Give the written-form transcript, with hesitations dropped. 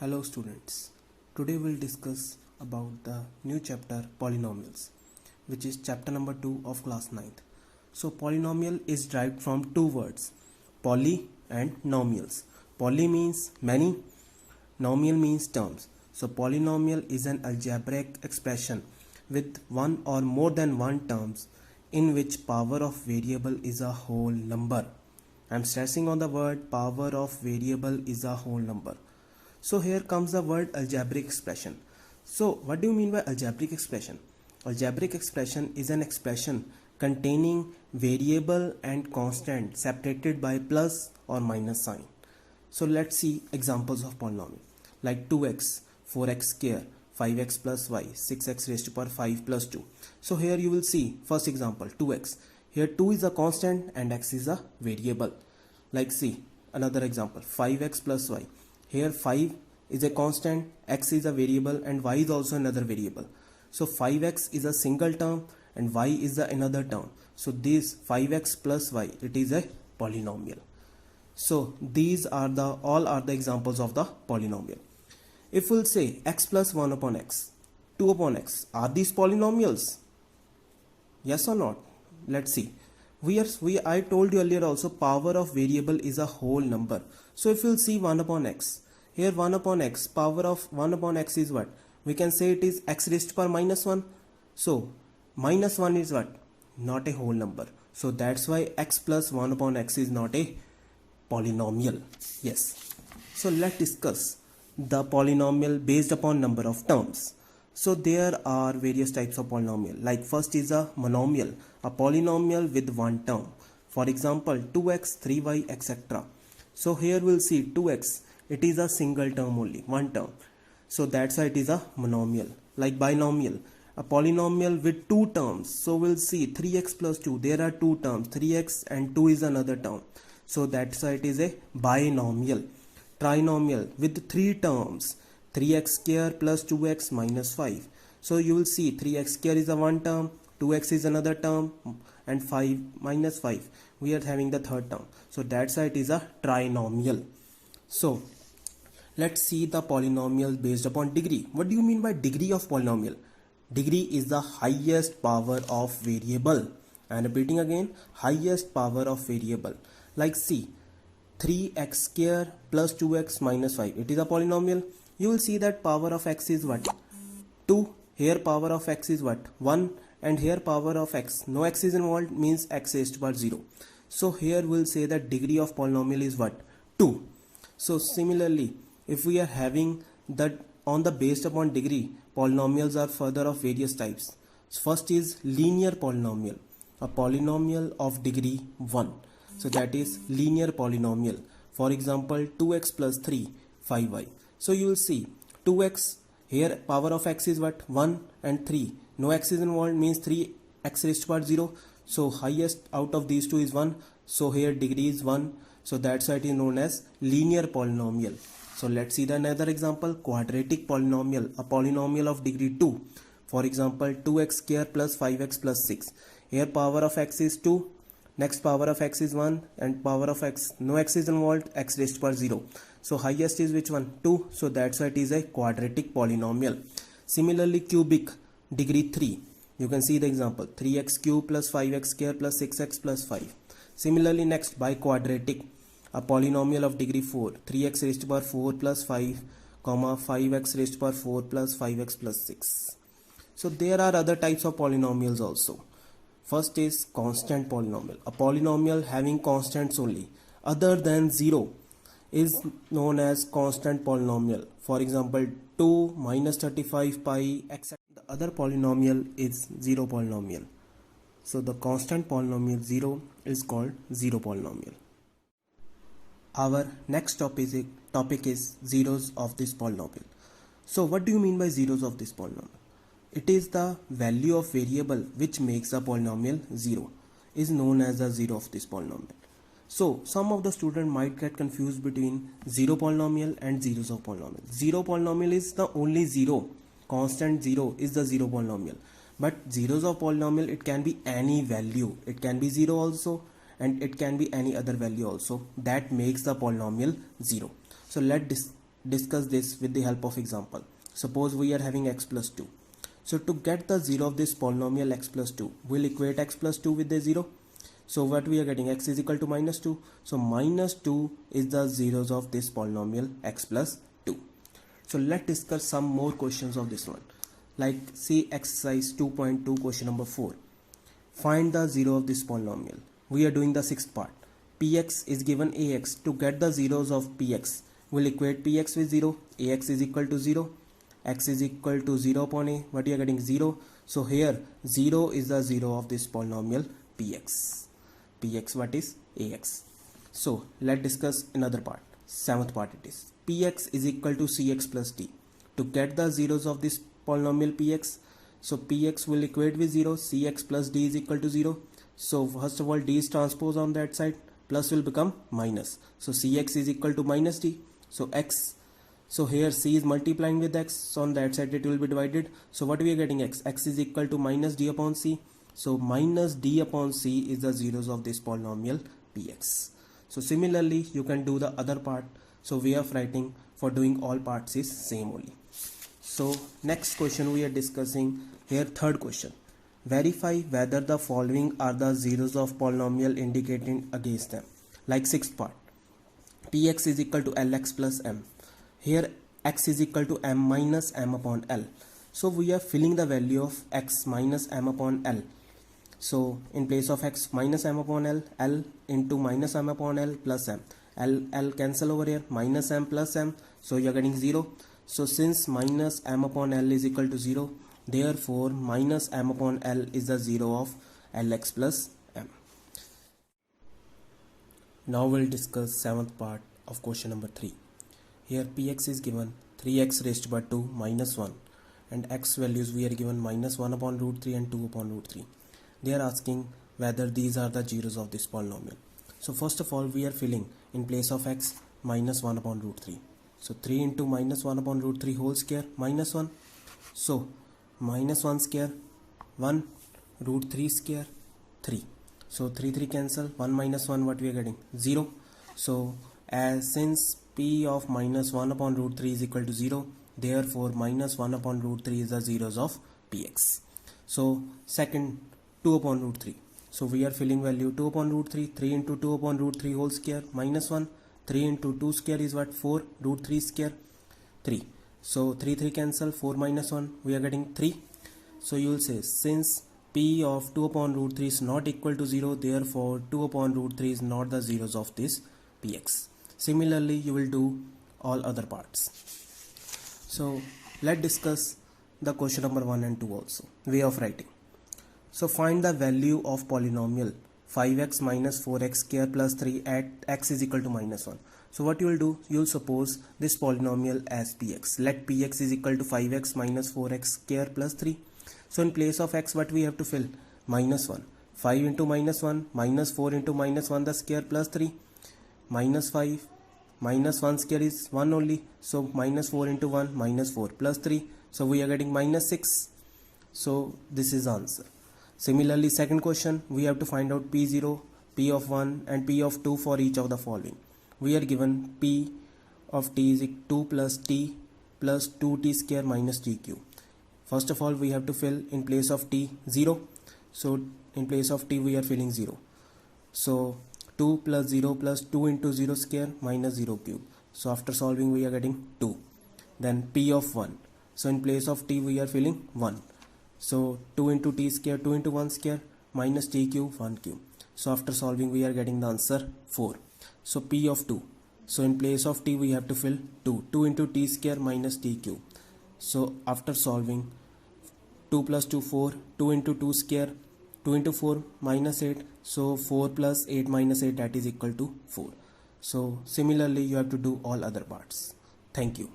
Hello students, today we'll discuss about the new chapter polynomials, which is chapter number 2 of class 9th. So polynomial is derived from two words, poly and nomials. Poly means many, nomial means terms. So polynomial is an algebraic expression with one or more than one terms in which power of variable is a whole number. I'm stressing on the word power of variable is a whole number. So here comes the word algebraic expression. So what do you mean by algebraic expression? Algebraic expression is an expression containing variable and constant separated by plus or minus sign. So let's see examples of polynomial like 2x, 4x square, 5x plus y, 6x raised to power 5 plus 2. So here you will see first example 2x. Here 2 is a constant and x is a variable. Like see another example 5x plus y. Here 5 is a constant, x is a variable and y is also another variable. So 5x is a single term and y is the another term. So this 5x plus y, it is a polynomial. So these are all are the examples of the polynomial. If we'll say x plus 1 upon x, 2 upon x, are these polynomials? Yes or not? Let's see. I told you earlier also power of variable is a whole number. So if you'll see 1 upon x, here 1 upon x, power of 1 upon x is what? We can say it is x raised to power minus 1. So minus 1 is what? Not a whole number. So that's why x plus 1 upon x is not a polynomial. Yes. So let's discuss the polynomial based upon number of terms. So there are various types of polynomial. Like first is a monomial, a polynomial with one term. For example 2x, 3y, etc. So here we'll see 2x, it is a single term only, one term. So that's why it is a monomial. Like binomial, a polynomial with two terms. So we'll see 3x plus 2, there are two terms, 3x and 2 is another term. So that's why it is a binomial. Trinomial with three terms, 3x square plus 2x minus 5. So you will see 3x square is a one term, 2x is another term and 5 minus 5. We are having the third term. So that's why it is a trinomial. So let's see the polynomial based upon degree. What do you mean by degree of polynomial? Degree is the highest power of variable. And repeating again, highest power of variable. Like see 3x square plus 2x minus 5. It is a polynomial. You will see that power of x is what? 2. Here power of x is what? 1. And here power of x, no x is involved, means x raised to power 0. So here we'll say that degree of polynomial is what? 2. So similarly, if we are having that on the based upon degree, polynomials are further of various types. First is linear polynomial, a polynomial of degree 1. So that is linear polynomial. For example 2x plus 3, 5y. So you will see 2x, here power of x is what? 1 and 3. No x is involved, means 3x raised to power 0. So highest out of these two is 1. So here degree is 1. So that's why it is known as linear polynomial. So let's see the another example, quadratic polynomial, a polynomial of degree 2. For example 2x square plus 5x plus 6. Here power of x is 2. Next power of x is 1 and power of x, no x is involved, x raised to power 0. So highest is which one? 2. So that's why it is a quadratic polynomial. Similarly cubic, degree 3. You can see the example 3x cube plus 5x square plus 6x plus 5. Similarly next biquadratic, a polynomial of degree 4. 3x raised to power 4 plus 5, 5x raised to power 4 plus 5x plus 6. So there are other types of polynomials also. First is constant polynomial, a polynomial having constants only other than 0 is known as constant polynomial. For example 2, minus 35 pi, etc. The other polynomial is zero polynomial. So the constant polynomial 0 is called zero polynomial. Our next topic is zeros of this polynomial. So what do you mean by zeros of this polynomial? It is the value of variable which makes a polynomial 0 is known as the zero of this polynomial. So some of the student might get confused between zero polynomial and zeros of polynomial. Zero polynomial is the only zero, constant 0 is the zero polynomial. But zeros of polynomial, it can be any value. It can be 0 also and it can be any other value also that makes the polynomial 0. So let's discuss this with the help of example. Suppose we are having x plus 2. So to get the 0 of this polynomial x plus 2, we'll equate x plus 2 with the 0. So what we are getting, x is equal to minus 2. So minus 2 is the zeros of this polynomial x plus 2. So let's discuss some more questions of this one. Like see exercise 2.2 question number 4. Find the 0 of this polynomial. We are doing the sixth part. Px is given ax. To get the zeros of px, we'll equate px with 0. Ax is equal to 0. X is equal to 0 upon a. What you are getting? 0. So here 0 is the 0 of this polynomial px. Px what is? Ax. So let's discuss another part. Seventh part it is. Px is equal to cx plus d. To get the zeros of this polynomial px, so px will equate with 0. Cx plus d is equal to 0. So first of all d is transpose on that side. Plus will become minus. So cx is equal to minus d. So x. So here c is multiplying with x. So on that side it will be divided. So what we are getting x? X is equal to minus d upon c. So minus d upon c is the zeros of this polynomial px. So similarly you can do the other part. So way of writing for doing all parts is same only. So next question we are discussing here, third question. Verify whether the following are the zeros of polynomial indicating against them. Like sixth part. Px is equal to lx plus m. Here x is equal to m minus m upon l. So we are filling the value of x minus m upon l. So in place of x minus m upon l, l into minus m upon l plus m. L cancel over here, minus m plus m. So you are getting 0. So since minus m upon l is equal to 0, therefore minus m upon l is the 0 of lx plus m. Now we'll discuss seventh part of question number 3. Here px is given 3x raised by 2 minus 1, and x values we are given minus 1 upon root 3 and 2 upon root 3. They are asking whether these are the zeros of this polynomial. So first of all we are filling in place of x minus 1 upon root 3. So 3 into minus 1 upon root 3 whole square minus 1. So minus 1 square 1, root 3 square 3. So 3 cancel, 1 minus 1 what we are getting? 0. So since p of minus 1 upon root 3 is equal to 0, therefore minus 1 upon root 3 is the zeros of px. So second 2 upon root 3. So we are filling value 2 upon root 3, 3 into 2 upon root 3 whole square minus 1. 3 into 2 square is what? 4, root 3 square 3. So 3 cancel, 4 minus 1 we are getting 3. So you will say since p of 2 upon root 3 is not equal to 0, therefore 2 upon root 3 is not the zeros of this px. Similarly you will do all other parts. So let's discuss the question number 1 and 2 also. Way of writing. So find the value of polynomial 5x minus 4x square plus 3 at x is equal to minus 1. So what you will do, you will suppose this polynomial as px. Let px is equal to 5x minus 4x square plus 3. So in place of x what we have to fill? Minus 1. 5 into minus 1, minus 4 into minus 1 the square plus 3. Minus 5, minus 1 square is 1 only. So minus 4 into 1, minus 4 plus 3. So we are getting minus 6. So this is answer. Similarly second question we have to find out p0, p of 1 and p of 2 for each of the following. We are given p of t is 2 plus t plus 2t square minus t cube. First of all we have to fill in place of t 0. So in place of t we are filling 0. So 2 plus 0 plus 2 into 0 square minus 0 cube. So after solving we are getting 2. Then p of 1. So in place of t we are filling 1. So 2 into t square, 2 into 1 square minus t cube, 1 cube. So after solving we are getting the answer 4. So p of 2. So in place of t we have to fill 2. 2 into t square minus t cube. So after solving 2 plus 2 4, 2 into 2 square, 2 into 4 minus 8. So 4 plus 8 minus 8 that is equal to 4. So similarly you have to do all other parts. Thank you.